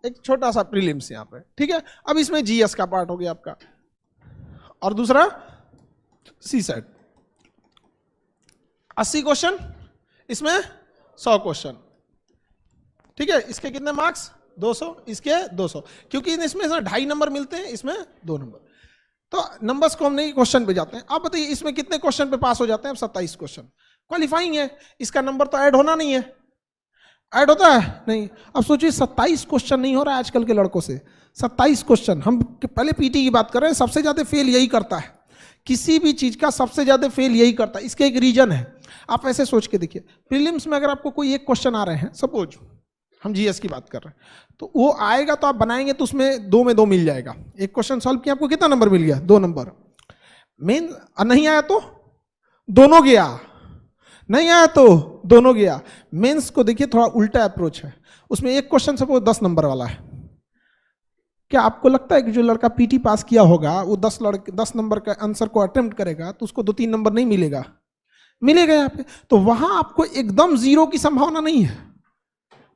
एक छोटा सा प्रीलिम्स यहाँ पे, ठीक है। अब इसमें जीएस का पार्ट हो गया आपका, और दूसरा सीसेट। 80 क्वेश्चन, इसमें 100 क्वेश्चन, ठीक है। इसके कितने मार्क्स? 200, इसके 200, क्योंकि इसमें 2.5 नंबर मिलते हैं, इसमें 2 नंबर। तो नंबर्स को हम नहीं, क्वेश्चन पे जाते हैं। आप बताइए इसमें कितने क्वेश्चन पे पास हो जाते हैं? 27 क्वेश्चन। क्वालिफाइंग है, इसका नंबर तो ऐड होना नहीं है। ऐड होता है नहीं। अब सोचिए 27 क्वेश्चन नहीं हो रहा है आजकल के लड़कों से। 27 क्वेश्चन, हम पहले पीटी की बात कर रहे हैं, सबसे ज्यादा फेल यही करता है, किसी भी चीज का सबसे ज्यादा फेल यही करता है। इसके एक रीजन है, आप ऐसे सोच के देखिए, प्रीलिम्स में अगर आपको कोई एक क्वेश्चन आ रहे हैं, सपोज हम जीएस की बात कर रहे हैं, तो वो आएगा तो आप बनाएंगे तो उसमें 2 में 2 मिल जाएगा। एक क्वेश्चन सॉल्व किया, आपको कितना नंबर मिल गया? 2 नंबर। मेन नहीं आया तो दोनों गया, नहीं आया तो दोनों गया। मेंस को देखिए थोड़ा उल्टा अप्रोच है, उसमें एक क्वेश्चन सपोज 10 नंबर वाला है। क्या आपको लगता है कि जो लड़का पीटी पास किया होगा वो 10 नंबर का आंसर को अटेम्प्ट करेगा तो उसको 2-3 नंबर नहीं मिलेगा? मिलेगा यहाँ पे। तो वहां आपको एकदम 0 की संभावना नहीं है।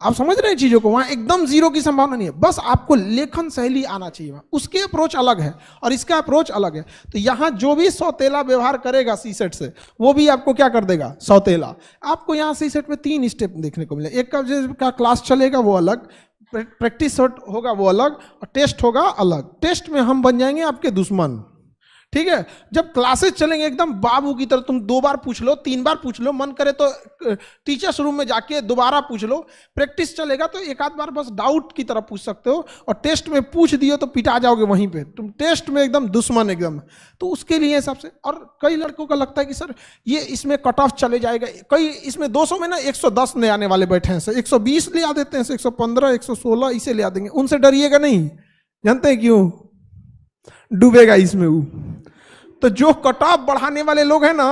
आप समझ रहे हैं चीजों को? वहां एकदम 0 की संभावना नहीं है, बस आपको लेखन शैली आना चाहिए। उसके अप्रोच अलग है और इसका अप्रोच अलग है। तो यहां जो भी सौतेला व्यवहार करेगा सीसेट से, वो भी आपको क्या कर देगा? सौतेला। आपको यहां सीसेट में 3 स्टेप देखने को मिले। एक का क्लास चलेगा वो अलग, प्रैक्टिस होगा वो अलग, और टेस्ट होगा अलग। टेस्ट में हम बन जाएंगे आपके दुश्मन, ठीक है। जब क्लासेस चलेंगे एकदम बाबू की तरह, तुम 2 बार पूछ लो, 3 बार पूछ लो, मन करे तो टीचर्स रूम में जाके दोबारा पूछ लो। प्रैक्टिस चलेगा तो एक आध बार बस डाउट की तरह पूछ सकते हो, और टेस्ट में पूछ दियो तो पिटा जाओगे वहीं पे, तुम टेस्ट में एकदम दुश्मन एकदम। तो उसके लिए हिसाब से, और कई लड़कों का लगता है कि सर ये इसमें कट ऑफ चले जाएगा। कई इसमें 200 में ना 110 ले आने वाले बैठे हैं, सर 120 ले आ देते हैं, 115, 116 इसे ले आ देंगे। उनसे डरिएगा नहीं, जानते हैं क्यों? डूबेगा इसमें वो। तो जो कट ऑफ बढ़ाने वाले लोग हैं ना,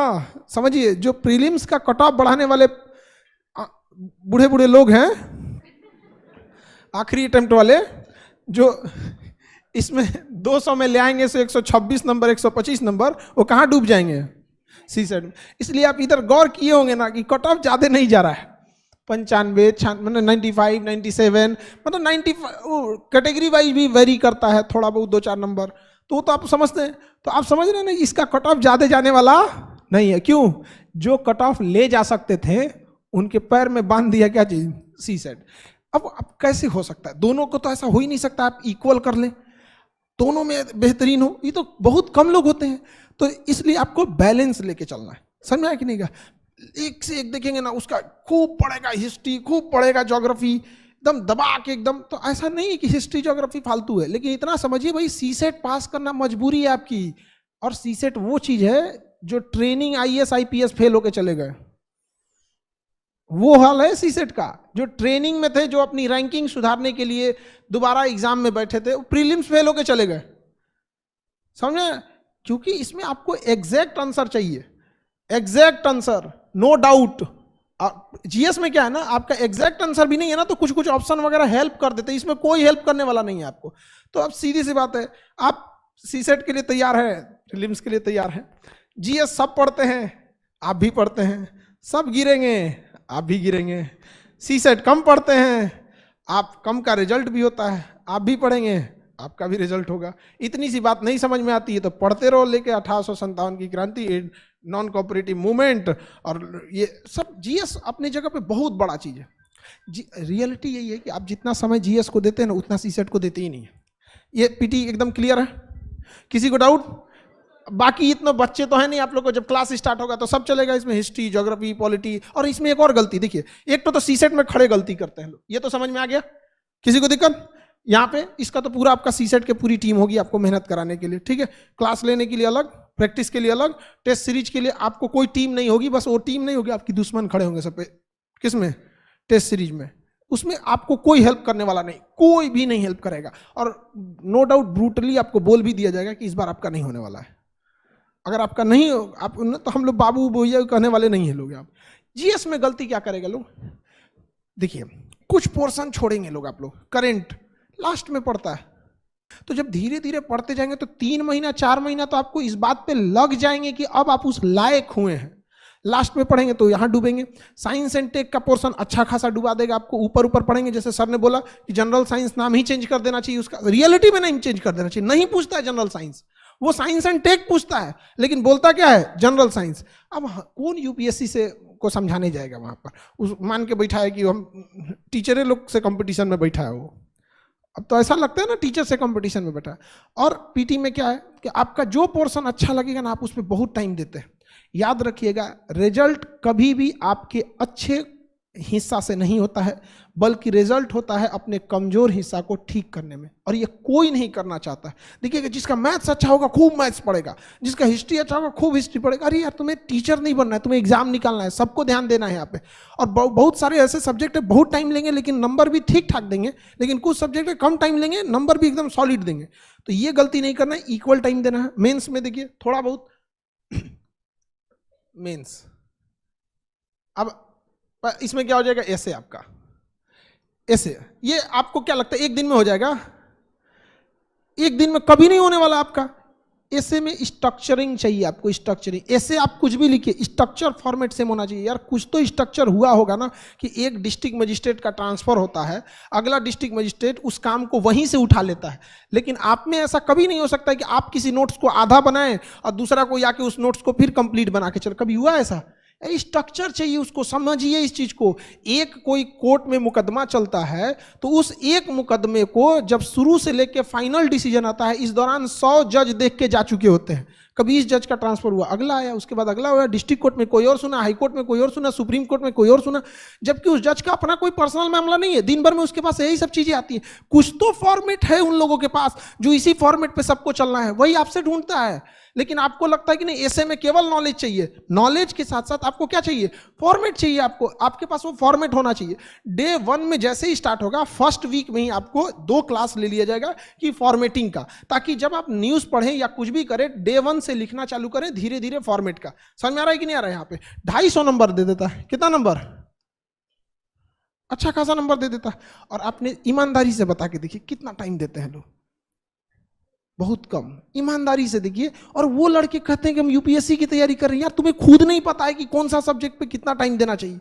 समझिए, जो प्रीलिम्स का कट ऑफ बढ़ाने वाले बूढ़े बूढ़े लोग हैं, आखिरी अटेम्प्ट वाले, जो इसमें 200 में ले आएंगे से 126 नंबर, 125 नंबर, वो कहाँ डूब जाएंगे? सीसेट में। इसलिए आप इधर गौर किए होंगे ना कि कट ऑफ ज्यादा नहीं जा रहा है, 95, मतलब 95, 97, मतलब 95 कैटेगरी वाइज भी वेरी करता है थोड़ा बहुत, 2-4 नंबर। तो आप समझते हैं, तो आप समझ रहे हैं ना, इसका कट ऑफ ज्यादा जाने वाला नहीं है। क्यों? जो कट ऑफ ले जा सकते थे उनके पैर में बांध दिया क्या चीज? सीसेट। अब कैसे हो सकता है? दोनों को तो ऐसा हो ही नहीं सकता आप इक्वल कर लें, दोनों में बेहतरीन हो, ये तो बहुत कम लोग होते हैं। तो इसलिए आपको बैलेंस लेके चलना है, समझ आया कि नहीं? एक से एक देखेंगे ना, उसका खूब पढ़ेगा हिस्ट्री, खूब पढ़ेगा ज्योग्राफी, एकदम दबा के एकदम। तो ऐसा नहीं है कि हिस्ट्री ज्योग्राफी फालतू है, लेकिन इतना समझिए भाई, सीसेट पास करना मजबूरी है आपकी। और सीसेट वो चीज है जो ट्रेनिंग आईएएस आईपीएस फेल होके चले गए, वो हाल है सीसेट का। जो ट्रेनिंग में थे, जो अपनी रैंकिंग सुधारने के लिए दोबारा एग्जाम में बैठे थे, वो प्रीलिम्स फेल होके चले गए, समझे? क्योंकि इसमें आपको एग्जैक्ट आंसर चाहिए, exact answer, no doubt. GS में क्या है ना, आपका एग्जैक्ट आंसर भी नहीं है ना, तो कुछ कुछ ऑप्शन वगैरह हेल्प कर देते हैं, इसमें कोई हेल्प करने वाला नहीं है आपको। तो अब सीधी सी बात है, आप सीसेट के लिए तैयार है, प्रीलिम्स के लिए तैयार है। जीएस सब पढ़ते हैं, आप भी पढ़ते हैं, सब गिरेंगे, आप भी गिरेंगे। सीसेट कम पढ़ते हैं, आप कम का रिजल्ट भी होता है, आप भी पढ़ेंगे, आपका भी रिजल्ट होगा। इतनी सी बात नहीं समझ में आती है तो पढ़ते रहो, लेके 1857 की क्रांति, नॉन कोऑपरेटिव मूवमेंट, और ये सब जीएस अपनी जगह पे बहुत बड़ा चीज है। रियलिटी यही है कि आप जितना समय जीएस को देते हैं ना, उतना सीसेट को देते ही नहीं है। ये पीटी एकदम क्लियर है? किसी को डाउट? बाकी इतने बच्चे तो है नहीं आप लोग को, जब क्लास स्टार्ट होगा तो सब चलेगा इसमें, हिस्ट्री, ज्योग्राफी, पॉलिटी। और इसमें एक और गलती देखिए, एक तो सीसेट में खड़े गलती करते हैं लोग, ये तो समझ में आ गया? किसी को दिक्कत? यहाँ पे इसका तो पूरा आपका सीसेट की पूरी टीम होगी आपको मेहनत कराने के लिए, ठीक है। क्लास लेने के लिए अलग, प्रैक्टिस के लिए अलग, टेस्ट सीरीज के लिए आपको कोई टीम नहीं होगी। बस वो टीम नहीं होगी, आपकी दुश्मन खड़े होंगे सब पे। किसमें? टेस्ट सीरीज में। उसमें आपको कोई हेल्प करने वाला नहीं, कोई भी नहीं हेल्प करेगा। और नो डाउट ब्रूटली आपको बोल भी दिया जाएगा कि इस बार आपका नहीं होने वाला है। अगर आपका नहीं हो, आप तो हम लोग बाबू भैया कहने वाले नहीं है लोग। आप जीएस में गलती क्या करेगा लोग? देखिए, कुछ पोर्शन छोड़ेंगे लोग, आप लोग करेंट लास्ट में पड़ता है, तो जब धीरे धीरे पढ़ते जाएंगे तो 3 महीना 4 महीना तो आपको इस बात पे लग जाएंगे कि अब आप उस लायक हुए हैं। लास्ट में पढ़ेंगे तो यहाँ डूबेंगे। साइंस एंड टेक का पोर्शन अच्छा खासा डुबा देगा आपको, ऊपर ऊपर पढ़ेंगे। जैसे सर ने बोला कि जनरल साइंस नाम ही चेंज कर देना चाहिए, उसका रियलिटी में नहीं चेंज कर देना चाहिए। नहीं पूछता है जनरल साइंस, वो साइंस एंड टेक पूछता है, लेकिन बोलता क्या है, जनरल साइंस। अब कौन यूपीएससी से को समझाने जाएगा वहां पर, उस मान के बैठा है कि हम टीचर लोग से कंपटीशन में बैठा है वो। अब तो ऐसा लगता है ना टीचर से कंपटीशन में बैठा है। और पीटी में क्या है कि आपका जो पोर्शन अच्छा लगेगा ना, आप उसमें बहुत टाइम देते हैं। याद रखिएगा, रिजल्ट कभी भी आपके अच्छे हिस्सा से नहीं होता है, बल्कि रिजल्ट होता है अपने कमजोर हिस्सा को ठीक करने में, और ये कोई नहीं करना चाहता है। देखिएगा, जिसका मैथ्स अच्छा होगा खूब मैथ्स पढ़ेगा, जिसका हिस्ट्री अच्छा होगा खूब हिस्ट्री पढ़ेगा। अरे यार, तुम्हें टीचर नहीं बनना है, तुम्हें एग्जाम निकालना है, सबको ध्यान देना है यहाँ पे। और बहुत सारे ऐसे सब्जेक्ट है बहुत टाइम लेंगे लेकिन नंबर भी ठीक ठाक देंगे, लेकिन कुछ सब्जेक्ट है कम टाइम लेंगे नंबर भी एकदम सॉलिड देंगे। तो ये गलती नहीं करना है, इक्वल टाइम देना है। मेंस में देखिए थोड़ा बहुत मेंस, अब इसमें क्या हो जाएगा, ऐसे आपका ऐसे, ये आपको क्या लगता है एक दिन में हो जाएगा? एक दिन में कभी नहीं होने वाला आपका। ऐसे में स्ट्रक्चरिंग चाहिए आपको, स्ट्रक्चरिंग। ऐसे आप कुछ भी लिखिए, स्ट्रक्चर फॉर्मेट सेम होना चाहिए। यार कुछ तो स्ट्रक्चर हुआ होगा ना, कि एक डिस्ट्रिक्ट मजिस्ट्रेट का ट्रांसफर होता है, अगला डिस्ट्रिक्ट मजिस्ट्रेट उस काम को वहीं से उठा लेता है। लेकिन आप में ऐसा कभी नहीं हो सकता है कि आप किसी नोट्स को आधा बनाएं और दूसरा कोई आके उस नोट्स को फिर कंप्लीट बना के चलो। कभी हुआ ऐसा? स्ट्रक्चर चाहिए, उसको समझिए इस चीज को। एक कोई कोर्ट में मुकदमा चलता है तो उस एक मुकदमे को जब शुरू से लेके फाइनल डिसीजन आता है, इस दौरान 100 जज देख के जा चुके होते हैं। कभी इस जज का ट्रांसफर हुआ, अगला आया, उसके बाद अगला हुआ, डिस्ट्रिक्ट कोर्ट में कोई और सुना, हाई कोर्ट में कोई और सुना, सुप्रीम कोर्ट में कोई और सुना, जबकि उस जज का अपना कोई पर्सनल मामला नहीं है। दिन भर में उसके पास यही सब चीजें आती हैं। कुछ तो फॉर्मेट है उन लोगों के पास जो इसी फॉर्मेट पे सबको चलना है, वही आपसे ढूंढता है। लेकिन आपको लगता है कि नहीं, ऐसे में केवल नॉलेज चाहिए। नॉलेज के साथ साथ आपको क्या चाहिए? फॉर्मेट चाहिए। आपको आपके पास वो फॉर्मेट होना चाहिए। डे 1 में जैसे ही स्टार्ट होगा, फर्स्ट वीक में ही आपको 2 क्लास ले लिया जाएगा कि फॉर्मेटिंग का, ताकि जब आप न्यूज पढ़ें या कुछ भी करें, डे 1 से लिखना चालू करें धीरे धीरे फॉर्मेट का। समझ में आ रहा है कि नहीं आ रहा है? यहाँ पे 250 नंबर दे देता है। कितना नंबर? अच्छा खासा नंबर दे देता है। और आपने ईमानदारी से बता के देखिए कितना टाइम देते हैं लोग, बहुत कम। ईमानदारी से देखिए। और वो लड़के कहते हैं कि हम यूपीएससी की तैयारी कर रहे हैं। यार तुम्हें खुद नहीं पता है कि कौन सा सब्जेक्ट पे कितना टाइम देना चाहिए।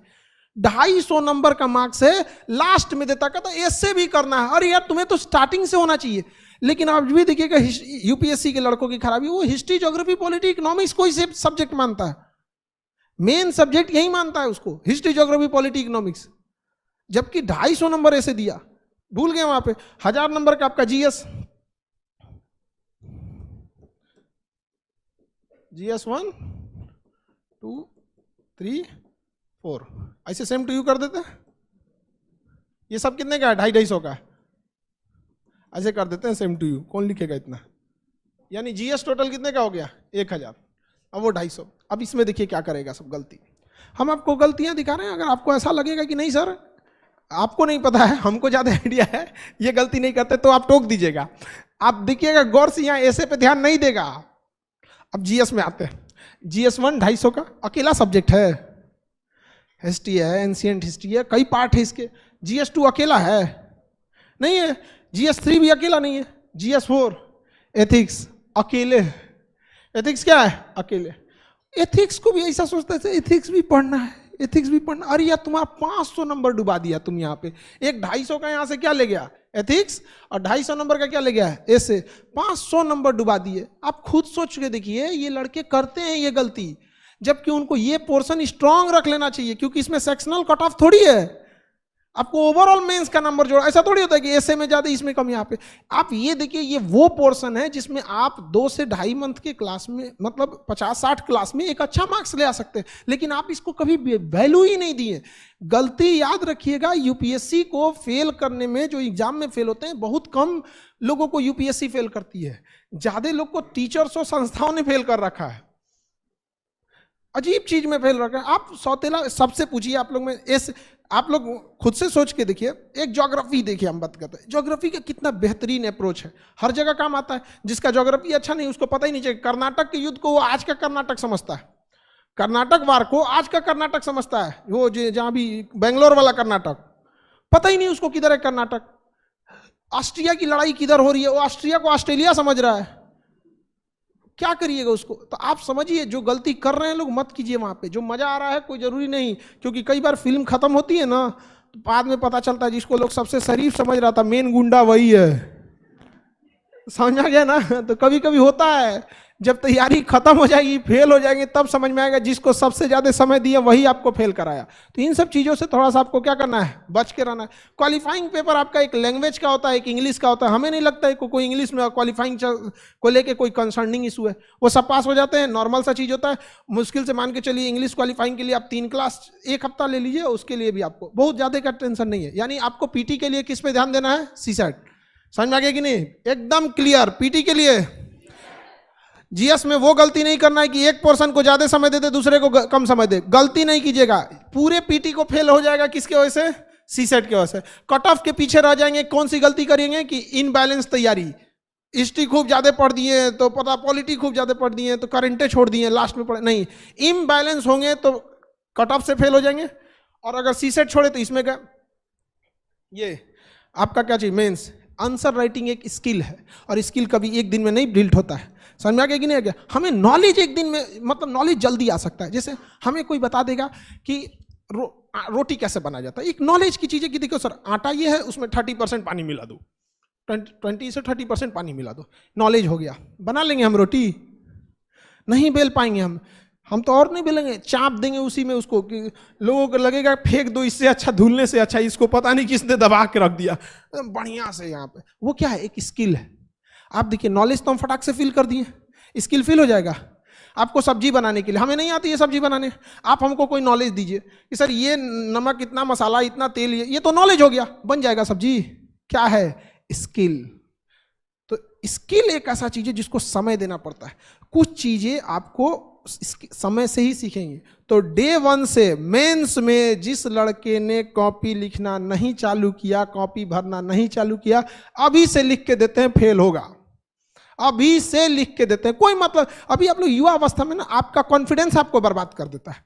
250 नंबर का मार्क्स है, लास्ट में देता, कहता ऐसे भी करना है। अरे यार तुम्हें तो स्टार्टिंग से होना चाहिए। लेकिन आप भी देखिएगा यूपीएससी के लड़कों की खराबी, वो हिस्ट्री, ज्योग्राफी, पॉलिटी, इकोनॉमिक्स कोई से सब्जेक्ट मानता है, मेन सब्जेक्ट यही मानता है उसको, हिस्ट्री, ज्योग्राफी, पॉलिटी, इकोनॉमिक्स। जबकि 250 नंबर ऐसे दिया, भूल गए वहां पे। 1000 नंबर का आपका जीएस, GS 1 2 3 4 ऐसे सेम टू यू कर देते हैं। ये सब कितने का है? 250 का है। ऐसे कर देते हैं सेम टू यू। कौन लिखेगा इतना? यानी जीएस टोटल कितने का हो गया? 1000। अब वो 250। अब इसमें देखिए क्या करेगा सब गलती। हम आपको गलतियां दिखा रहे हैं। अगर आपको ऐसा लगेगा कि नहीं सर आपको नहीं पता है, हमको ज्यादा आइडिया है, ये गलती नहीं करते, तो आप टोक दीजिएगा। आप देखिएगा गौर से, यहाँ ऐसे पे ध्यान नहीं देगा। अब जीएस में आते हैं। जीएस 1 250 का अकेला सब्जेक्ट है। हिस्ट्री है, एंशिएंट हिस्ट्री है, कई पार्ट है इसके। जीएस 2 अकेला है नहीं है। जीएस 3 भी अकेला नहीं है। जीएस 4 एथिक्स अकेले। एथिक्स क्या है? अकेले। एथिक्स को भी ऐसा सोचता है एथिक्स भी पढ़ना है, एथिक्स भी पढ़ना। अरे यार तुम्हारा 500 नंबर डुबा दिया तुम यहाँ पे। एक 250 का यहाँ से क्या ले गया? एथिक्स। और 250 नंबर का क्या ले गया है? ऐसे 500 नंबर डुबा दिए। आप खुद सोच के देखिए, ये लड़के करते हैं ये गलती, जबकि उनको ये पोर्शन स्ट्रांग रख लेना चाहिए, क्योंकि इसमें सेक्शनल कट ऑफ थोड़ी है। आपको ओवरऑल मेंस का नंबर जोड़ा, ऐसा थोड़ी होता है कि ऐसे में ज्यादा इसमें कम। यहाँ पे आप ये देखिए, ये वो पोर्शन है जिसमें आप 2 से 2.5 मंथ के क्लास में, मतलब 50-60 क्लास में एक अच्छा मार्क्स ले आ सकते हैं। लेकिन आप इसको कभी वैल्यू ही नहीं दिए। गलती याद रखिएगा, यूपीएससी को फेल करने में, जो एग्जाम में फेल होते हैं, बहुत कम लोगों को यूपीएससी फेल करती है। ज्यादा लोग को टीचर्स और संस्थाओं ने फेल कर रखा है। अजीब चीज में फेल रखा है। आप सौतेला सबसे पूछिए, आप लोग में आप लोग खुद से सोच के देखिए। एक ज्योग्राफी देखिए, हम बात करते हैं ज्योग्राफी का कितना बेहतरीन अप्रोच है, हर जगह काम आता है। जिसका ज्योग्राफी अच्छा नहीं उसको पता ही नहीं चाहिए। कर्नाटक के युद्ध को वो आज का कर्नाटक समझता है, कर्नाटक वार को आज का कर्नाटक समझता है। वो जहां भी बेंगलोर वाला कर्नाटक, पता ही नहीं उसको किधर है कर्नाटक। ऑस्ट्रिया की लड़ाई किधर हो रही है, वो ऑस्ट्रिया को ऑस्ट्रेलिया समझ रहा है। क्या करिएगा उसको? तो आप समझिए जो गलती कर रहे हैं लोग मत कीजिए वहां पे। जो मजा आ रहा है कोई जरूरी नहीं, क्योंकि कई बार फिल्म खत्म होती है ना तो बाद में पता चलता है जिसको लोग सबसे शरीफ समझ रहा था मेन गुंडा वही है। समझ आ गया ना? तो कभी कभी होता है जब तैयारी खत्म हो जाएगी, फेल हो जाएंगे, तब समझ में आएगा जिसको सबसे ज्यादा समय दिया वही आपको फेल कराया। तो इन सब चीजों से थोड़ा सा आपको क्या करना है, बच के रहना है। क्वालिफाइंग पेपर आपका एक लैंग्वेज का होता है, एक इंग्लिश का होता है। हमें नहीं लगता है कोई इंग्लिश में क्वालिफाइंग को लेके कोई कंसर्निंग इशू है, वो सब पास हो जाते हैं, नॉर्मल सा चीज होता है। मुश्किल से मान के चलिए इंग्लिश क्वालिफाइंग के लिए आप 3 क्लास 1 हफ्ता ले लीजिए, उसके लिए भी आपको बहुत ज्यादा का टेंशन नहीं है। यानी आपको पीटी के लिए किस पे ध्यान देना है, सीसेट। समझ में आ गया कि नहीं? एकदम क्लियर। पीटी के लिए जीएस में वो गलती नहीं करना है कि एक पोर्शन को ज्यादा समय देते दूसरे को कम समय दे, गलती नहीं कीजिएगा। पूरे पीटी को फेल हो जाएगा किसके वजह से, सीसेट के वजह से। कट ऑफ के पीछे रह जाएंगे। कौन सी गलती करेंगे कि इनबैलेंस तैयारी, हिस्ट्री खूब ज्यादा पढ़ दिए तो पता, पॉलिटी खूब ज्यादा पढ़ दिए तो करेंटे छोड़ दिए, लास्ट में पढ़े नहीं। इम्बैलेंस होंगे तो कट ऑफ से फेल हो जाएंगे। और अगर सीसेट छोड़े तो इसमें क्या, ये आपका क्या चाहिए, मेंस। आंसर राइटिंग एक स्किल है और स्किल कभी एक दिन में नहीं बिल्ड होता है। समझ में आ गया कि नहीं आ गया? हमें नॉलेज एक दिन में, मतलब नॉलेज जल्दी आ सकता है। जैसे हमें कोई बता देगा कि रोटी कैसे बनाया जाता है, एक नॉलेज की चीज़ है कि देखो सर आटा ये है, उसमें 30% पानी मिला दो, 20 से 30% पानी मिला दो, नॉलेज हो गया। बना लेंगे हम रोटी? नहीं बेल पाएंगे हम तो और नहीं बेलेंगे, चाप देंगे उसी में उसको कि लोगों को लगेगा फेंक दो, इससे अच्छा धुलने से अच्छा इसको पता नहीं किसने दबा के रख दिया बढ़िया से यहाँ पे। वो क्या है, एक स्किल है। आप देखिए नॉलेज तो हम फटाक से फिल कर दिए, स्किल फिल हो जाएगा। आपको सब्जी बनाने के लिए, हमें नहीं आती है सब्जी बनाने, आप हमको कोई नॉलेज दीजिए कि सर ये नमक इतना, मसाला इतना, तेल ये तो नॉलेज हो गया, बन जाएगा सब्जी। क्या है, स्किल। तो स्किल एक ऐसा चीज है जिसको समय देना पड़ता है। कुछ चीजें आपको समय से ही सीखेंगे। तो डे 1 से मेंस में जिस लड़के ने कॉपी लिखना नहीं चालू किया, कॉपी भरना नहीं चालू किया, अभी से लिख के देते हैं फेल होगा। अभी से लिख के देते हैं, कोई मतलब। अभी आप लोग युवा अवस्था में ना, आपका कॉन्फिडेंस आपको बर्बाद कर देता है।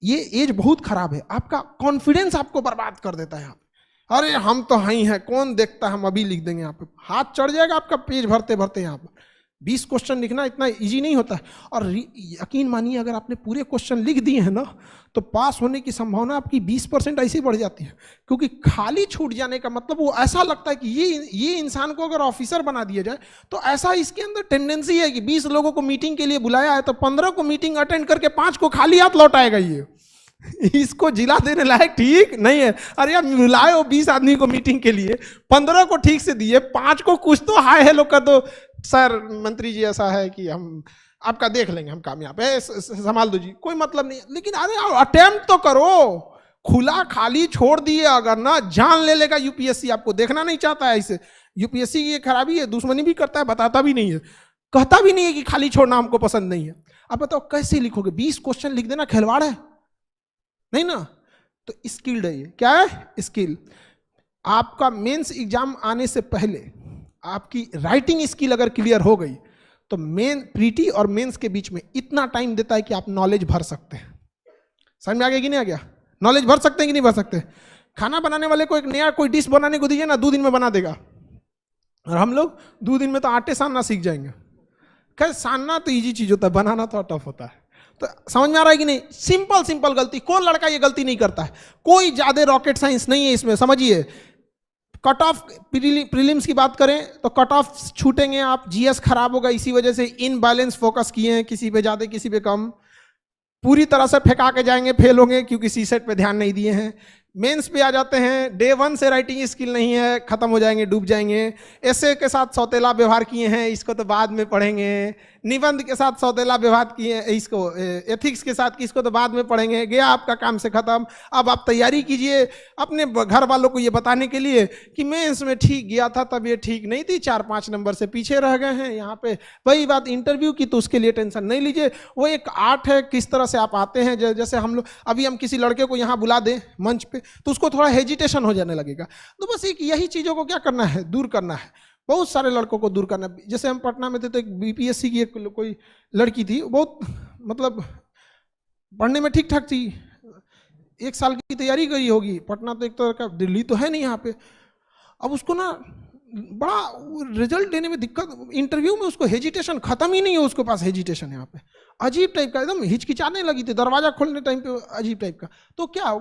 ये एज बहुत खराब है, आपका कॉन्फिडेंस आपको बर्बाद कर देता है। यहाँ पे अरे हम तो हैं ही हैं, कौन देखता है, हम अभी लिख देंगे। यहाँ पे हाथ चढ़ जाएगा आपका पेज भरते भरते। यहाँ पर 20 क्वेश्चन लिखना इतना इजी नहीं होता है। और यकीन मानिए अगर आपने पूरे क्वेश्चन लिख दिए हैं ना, तो पास होने की संभावना आपकी 20% ऐसे ही बढ़ जाती है। क्योंकि खाली छूट जाने का मतलब, वो ऐसा लगता है कि ये इंसान को अगर ऑफिसर बना दिया जाए तो ऐसा इसके अंदर टेंडेंसी है कि 20 लोगों को मीटिंग के लिए बुलाया है तो 15 को मीटिंग अटेंड करके 5 को खाली हाथ लौटाएगा। ये इसको जिला देने लायक ठीक नहीं है। अरे यार बुलाए हो 20 आदमी को मीटिंग के लिए, 15 को ठीक से दिए, 5 को कुछ तो हाय हेलो कर दो, सर मंत्री जी ऐसा है कि हम आपका देख लेंगे, हम कामयाब है, संभाल दो जी, कोई मतलब नहीं। लेकिन अरे अटेम्प्ट तो करो। खुला खाली छोड़ दिए अगर ना, जान ले लेगा यूपीएससी। आपको देखना नहीं चाहता है ऐसे। यूपीएससी की ये खराबी है, दुश्मनी भी करता है, बताता भी नहीं है, कहता भी नहीं है कि खाली छोड़ना हमको पसंद नहीं है। अब बताओ कैसे लिखोगे? 20 क्वेश्चन लिख देना खिलवाड़ है नहीं ना? तो स्किल्ड है ये। क्या है? स्किल। आपका मेंस एग्जाम आने से पहले आपकी राइटिंग स्किल अगर क्लियर हो गई तो मेन प्रीटी और मेंस के बीच में इतना टाइम देता है कि आप नॉलेज भर सकते हैं। समझ में आ गया कि नहीं आ गया? नॉलेज भर सकते हैं कि नहीं भर सकते? खाना बनाने वाले को एक नया कोई डिश बनाने को दीजिए ना, 2 दिन में बना देगा। और हम लोग 2 दिन में तो आटे सानना सीख जाएंगे। खैर सानना तो इजी चीज होता है, बनाना तो टफ होता है। तो समझ में आ रहा है कि नहीं? सिंपल सिंपल गलती, कौन लड़का ये गलती नहीं करता है? कोई ज्यादा रॉकेट साइंस नहीं है इसमें। समझिए कट ऑफ प्रीलिम्स की बात करें तो कट ऑफ छूटेंगे आप, जीएस खराब होगा, इसी वजह से इनबैलेंस फोकस किए हैं, किसी पे ज्यादा किसी पे कम, पूरी तरह से फेंका के जाएंगे, फेल होंगे क्योंकि सीसेट पे ध्यान नहीं दिए हैं। मेंस पे आ जाते हैं, डे 1 से राइटिंग स्किल नहीं है, खत्म हो जाएंगे, डूब जाएंगे। एसे के साथ सौतेला व्यवहार किए हैं, इसको तो बाद में पढ़ेंगे। निबंध के साथ सौतेला व्यवहार किए, इसको एथिक्स के साथ किसको तो बाद में पढ़ेंगे। गया आपका काम से खत्म। अब आप तैयारी कीजिए अपने घर वालों को ये बताने के लिए कि मेंस में ठीक गया था, तब ये ठीक नहीं थी, 4-5 नंबर से पीछे रह गए हैं। यहाँ पे वही बात इंटरव्यू की, तो उसके लिए टेंशन नहीं लीजिए, वो एक आर्ट है किस तरह से आप आते हैं। जैसे हम लोग अभी हम किसी लड़के को यहाँ बुला दें मंच पे तो उसको थोड़ा हेजिटेशन हो जाने लगेगा। तो बस एक यही चीज़ों को क्या करना है, दूर करना है। बहुत सारे लड़कों को दूर करना है। जैसे हम पटना में थे तो एक बीपीएससी की एक कोई लड़की थी, बहुत मतलब पढ़ने में ठीक ठाक थी, 1 साल की तैयारी करी होगी। पटना तो एक तरह का दिल्ली तो है नहीं यहाँ पे। अब उसको ना बड़ा रिजल्ट देने में दिक्कत, इंटरव्यू में उसको हेजिटेशन खत्म ही नहीं है, उसके पास हेजिटेशन है यहाँ पे, अजीब टाइप का, एकदम हिचकिचाने लगी थी दरवाजा खोलने टाइम पे, अजीब टाइप का। तो क्या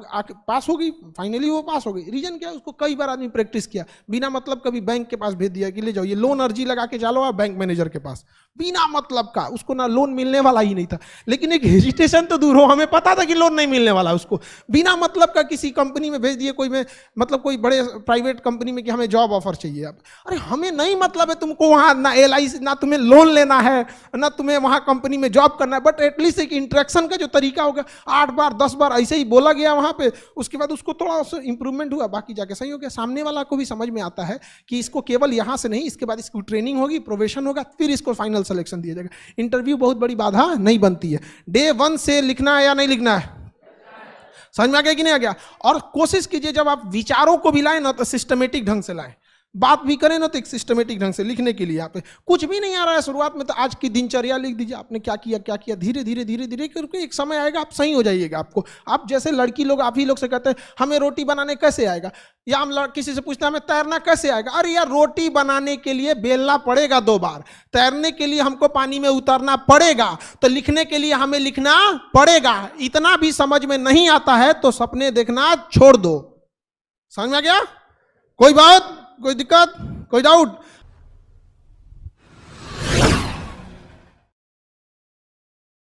पास हो गई, फाइनली वो पास हो गई। रीजन क्या है, उसको कई बार आदमी प्रैक्टिस किया, बिना मतलब कभी बैंक के पास भेज दिया कि ले जाओ ये लोन अर्जी लगा के चलो आप बैंक मैनेजर के पास, बिना मतलब का, उसको ना लोन मिलने वाला ही नहीं था, लेकिन एक हेजिटेशन तो दूर हो, हमें पता था कि लोन नहीं मिलने वाला, उसको बिना मतलब का किसी कंपनी में भेज दिए, कोई में मतलब कोई बड़े प्राइवेट कंपनी में कि हमें जॉब ऑफर चाहिए। आप अरे हमें नहीं मतलब है तुमको वहां ना LIC, ना तुम्हें लोन लेना है, ना तुम्हें वहां कंपनी में जॉब करना है, बट एटलीस्ट एक इंटरेक्शन का जो तरीका होगा, 8 बार 10 बार ऐसे ही बोला गया वहां पे, उसके बाद उसको थोड़ा इंप्रूवमेंट हुआ, बाकी जाके सही हो गया। सामने वाला को भी समझ में आता है कि इसको केवल यहां से नहीं, इसके बाद इसको ट्रेनिंग होगी, प्रोबेशन होगा, फिर इसको फाइनल सिलेक्शन दिया जाएगा। इंटरव्यू बहुत बड़ी बाधा नहीं बनती है। डे 1 से लिखना है या नहीं लिखना है, समझ में आ गया कि नहीं आ गया? और कोशिश कीजिए जब आप विचारों को भी लाएं ना तो सिस्टमेटिक ढंग से लाएं, बात भी करें ना तो एक सिस्टमेटिक ढंग से लिखने के लिए। आप कुछ भी नहीं आ रहा है शुरुआत में तो आज की दिनचर्या लिख दीजिए, आपने क्या किया क्या किया, धीरे धीरे धीरे धीरे करके एक समय आएगा आप सही हो जाइएगा। आपको, आप जैसे लड़की लोग, आप ही लोग से कहते हैं हमें रोटी बनाने कैसे आएगा, या हम किसी से पूछते हैं हमें तैरना कैसे आएगा, अरे यार रोटी बनाने के लिए बेलना पड़ेगा 2 बार, तैरने के लिए हमको पानी में उतरना पड़ेगा, तो लिखने के लिए हमें लिखना पड़ेगा। इतना भी समझ में नहीं आता है तो सपने देखना छोड़ दो। समझ में आ गया? कोई बात, कोई दिक्कत, कोई डाउट?